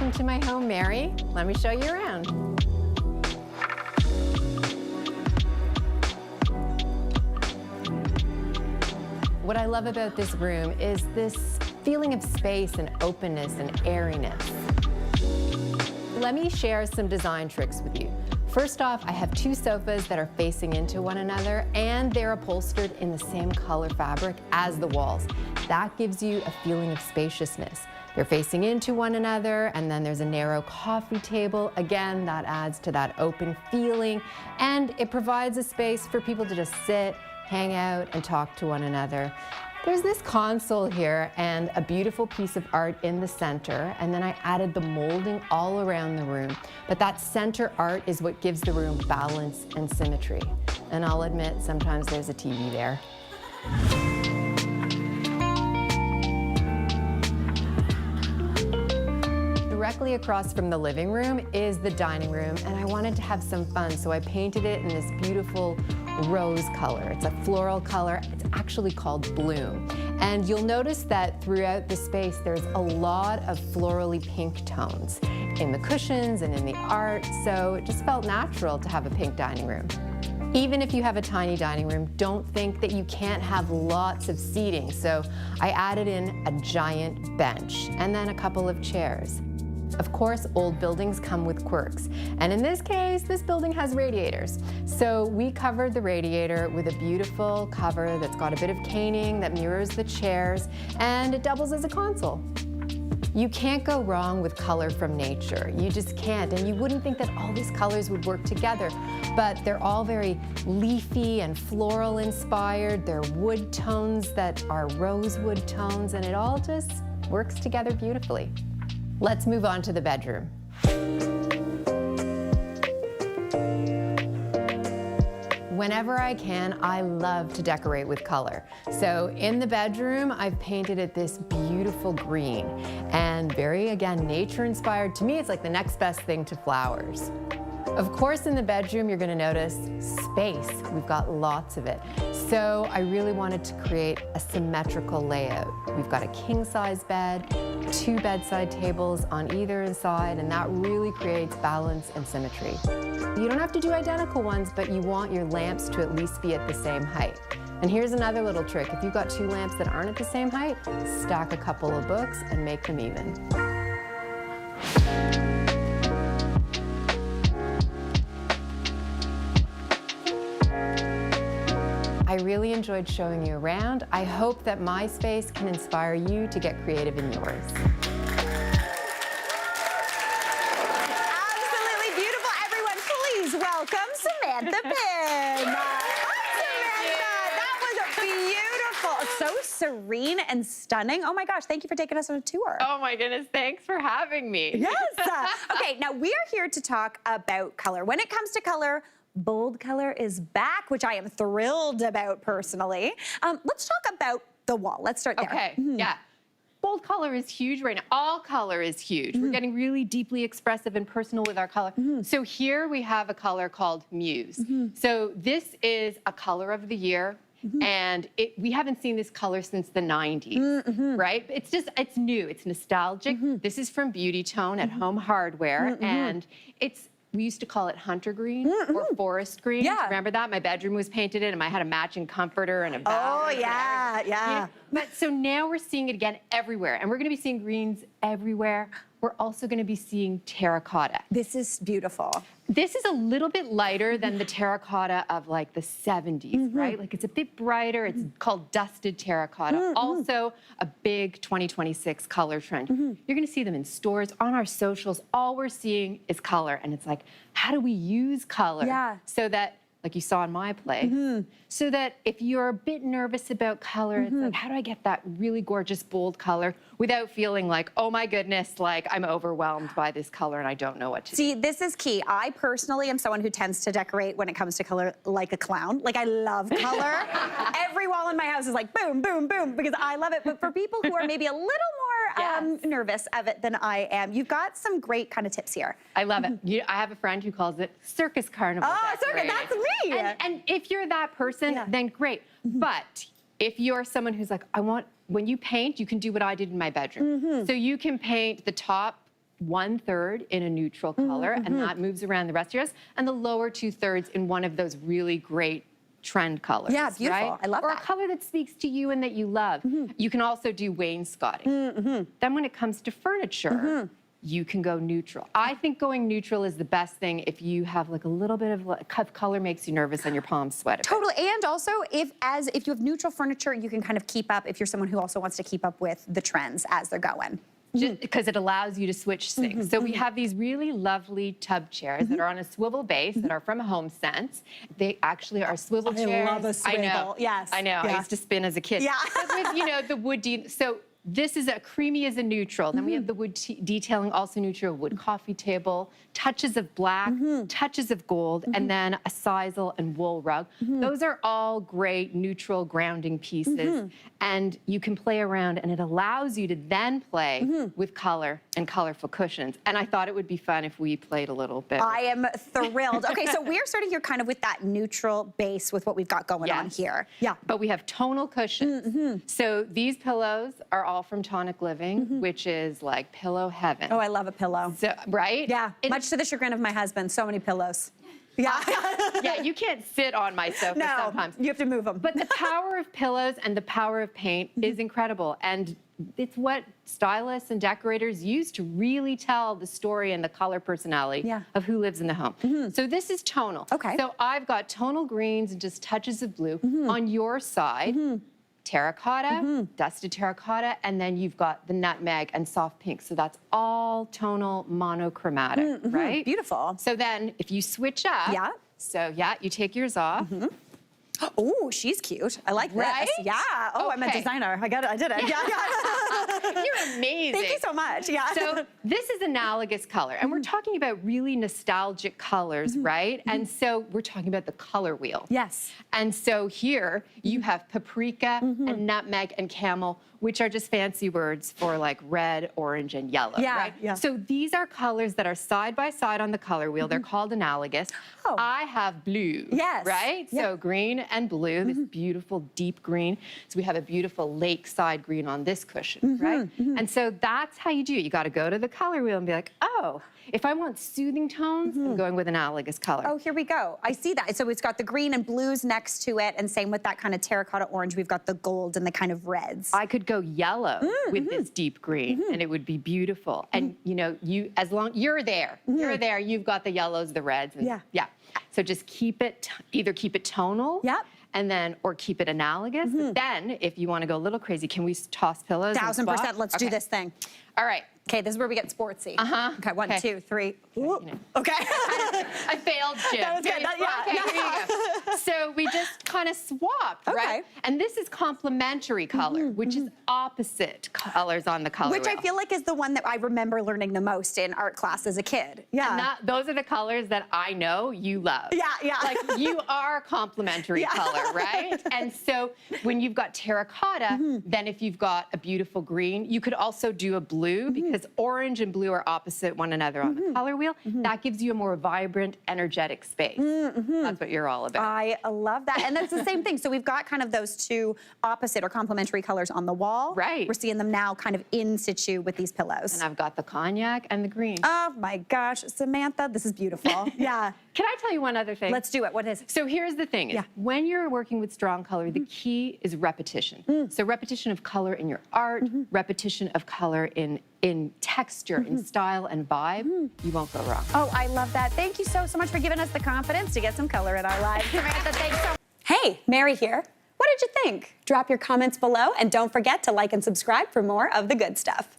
Welcome to my home, Mary. Let me show you around. What I love about this room is this feeling of space and openness and airiness. Let me share some design tricks with you. First off, I have two sofas that are facing into one another, and they're upholstered in the same color fabric as the walls. That gives you a feeling of spaciousness. They're facing into one another, and then there's a narrow coffee table. Again, that adds to that open feeling, and it provides a space for people to just sit, hang out, and talk to one another. There's this console here and a beautiful piece of art in the center, and then I added the molding all around the room. But that center art is what gives the room balance and symmetry. And I'll admit, sometimes there's a TV there. Directly across from the living room is the dining room, and I wanted to have some fun, so I painted it in this beautiful rose color. It's a floral color. It's actually called Bloom. And you'll notice that throughout the space, there's a lot of florally pink tones in the cushions and in the art, so it just felt natural to have a pink dining room. Even if you have a tiny dining room, don't think that you can't have lots of seating. So I added in a giant bench and then a couple of chairs. Of course, old buildings come with quirks. And in this case, this building has radiators. So we covered the radiator with a beautiful cover that's got a bit of caning that mirrors the chairs, and it doubles as a console. You can't go wrong with color from nature. You just can't. And you wouldn't think that all these colors would work together, but they're all very leafy and floral inspired. They're wood tones that are rosewood tones, and it all just works together beautifully. Let's move on to the bedroom. Whenever I can, I love to decorate with color. So in the bedroom, I've painted it this beautiful green and very, again, nature inspired. To me, it's like the next best thing to flowers. Of course, in the bedroom, you're gonna notice space. We've got lots of it. So I really wanted to create a symmetrical layout. We've got a king-size bed, two bedside tables on either side, and that really creates balance and symmetry. You don't have to do identical ones, but you want your lamps to at least be at the same height. And here's another little trick. If you've got two lamps that aren't at the same height, stack a couple of books and make them even. I really enjoyed showing you around. I hope that my space can inspire you to get creative in yours. Absolutely beautiful. Everyone, please welcome Samantha Pynn. That was beautiful. So serene and stunning. Oh my gosh, thank you for taking us on a tour. Oh my goodness, thanks for having me. Yes. Okay, now we are here to talk about color. When it comes to color, bold color is back, which I am thrilled about personally. Let's talk about the wall. Let's start there. Okay, yeah. Bold color is huge right now. All color is huge. We're getting really deeply expressive and personal with our color. So here we have a color called Muse. So this is a color of the year. And we haven't seen this color since the 90s, right? It's new, it's nostalgic. This is from Beauty Tone at Home Hardware, and we used to call it hunter green or forest green. Yeah. Remember that? My bedroom was painted in, and I had a matching comforter and a bath. Oh, yeah, yeah. You know? But so now we're seeing it again everywhere, and we're gonna be seeing greens everywhere. We're also gonna be seeing terracotta. This is beautiful. This is a little bit lighter than the terracotta of like the 70s, right? Like it's a bit brighter. It's called dusted terracotta. Also a big 2026 color trend. You're gonna see them in stores, on our socials. All we're seeing is color. And it's like, how do we use color so that, like you saw in my play, so that if you're a bit nervous about color, it's like, how do I get that really gorgeous, bold color without feeling like, oh my goodness, like I'm overwhelmed by this color and I don't know what to do. See, this is key. I personally am someone who tends to decorate when it comes to color like a clown. Like I love color. Every wall in my house is like boom, boom, boom, because I love it. But for people who are maybe a little more nervous of it than I am, you've got some great kind of tips here. I love it. I have a friend who calls it circus carnival circus, that's me. And if you're that person, then great. But if you're someone who's like, when you paint, you can do what I did in my bedroom. So you can paint the top 1/3 in a neutral color, and that moves around the rest of your house, and the lower 2/3 in one of those really great trend colors. Yeah, beautiful. Right? I love or that. a color that speaks to you and that you love. You can also do wainscoting. Then when it comes to furniture, you can go neutral. I think going neutral is the best thing if you have like a little bit of color makes you nervous and your palms sweat a bit. Totally, and also if you have neutral furniture, you can kind of keep up if you're someone who also wants to keep up with the trends as they're going. Because it allows you to switch things. So we have these really lovely tub chairs that are on a swivel base that are from HomeSense. They actually are swivel chairs. I love a swivel. I know. Yes. I know. Yeah. I used to spin as a kid. Yeah. But with, the wood so this is a creamy as a neutral. Then we have the wood detailing, also neutral, wood coffee table, touches of black, touches of gold, and then a sisal and wool rug. Those are all great neutral grounding pieces. And you can play around, and it allows you to then play with color and colorful cushions. And I thought it would be fun if we played a little bit. I am thrilled. Okay, so we're starting here kind of with that neutral base with what we've got going on here. Yeah. But we have tonal cushions. So these pillows are all from Tonic Living, which is like pillow heaven. Oh, I love a pillow. So, right? Yeah, much to the chagrin of my husband, so many pillows. Yeah. Yeah, you can't sit on my sofa sometimes. You have to move them. But the power of pillows and the power of paint is incredible. And it's what stylists and decorators use to really tell the story and the color personality of who lives in the home. So this is tonal. Okay. So I've got tonal greens and just touches of blue. On your side, terracotta, dusted terracotta, and then you've got the nutmeg and soft pink. So that's all tonal monochromatic, right? Beautiful. So then if you switch up, so you take yours off. Oh, she's cute. I like Right? this. Yeah. Oh, I'm a Okay. designer. I got it. I did it. Yeah. You're amazing. Thank you so much. Yeah. So this is analogous color, and we're talking about really nostalgic colors, right? And so we're talking about the color wheel. Yes. And so here you have paprika and nutmeg and camel, which are just fancy words for like red, orange, and yellow, right? Yeah. So these are colors that are side by side on the color wheel. They're called analogous. Oh. I have blue, Yes. right? Yeah. So green and blue, this beautiful deep green. So we have a beautiful lakeside green on this cushion, right? And so that's how you do it. You got to go to the color wheel and be like, oh, if I want soothing tones, I'm going with analogous color. Oh, here we go. I see that. So it's got the green and blues next to it, and same with that kind of terracotta orange. We've got the gold and the kind of reds. I could go yellow with this deep green, and it would be beautiful. And as long you're there, you've got the yellows, the reds, and yeah. So just keep it, either keep it tonal. Yep. And then, or keep it analogous. But then, if you want to go a little crazy, can we toss pillows? 1000%. Let's do this thing. All right. Okay, this is where we get sportsy. Okay, 1, 2, 3. Okay. I failed, Jim. That was good. Okay, here you go. So we just kind of swapped, right? And this is complementary color, which is opposite colors on the color Which wheel. I feel like is the one that I remember learning the most in art class as a kid. Yeah. And those are the colors that I know you love. Yeah. Like you are complementary color, right? And so when you've got terracotta, then if you've got a beautiful green, you could also do a blue because orange and blue are opposite one another on the color wheel. That gives you a more vibrant, energetic space. That's what you're all about. I love that. And that's the same thing. So we've got kind of those two opposite or complementary colors on the wall. Right. We're seeing them now kind of in situ with these pillows. And I've got the cognac and the green. Oh my gosh, Samantha, this is beautiful. Yeah. Can I tell you one other thing? Let's do it. What is it? So here's the thing, is when you're working with strong color, the key is repetition. So repetition of color in your art, repetition of color in texture, in style and vibe, you won't go wrong. Oh, I love that. Thank you so much for giving us the confidence to get some color in our lives. Samantha, thanks so much. Hey, Mary here. What did you think? Drop your comments below and don't forget to like and subscribe for more of the good stuff.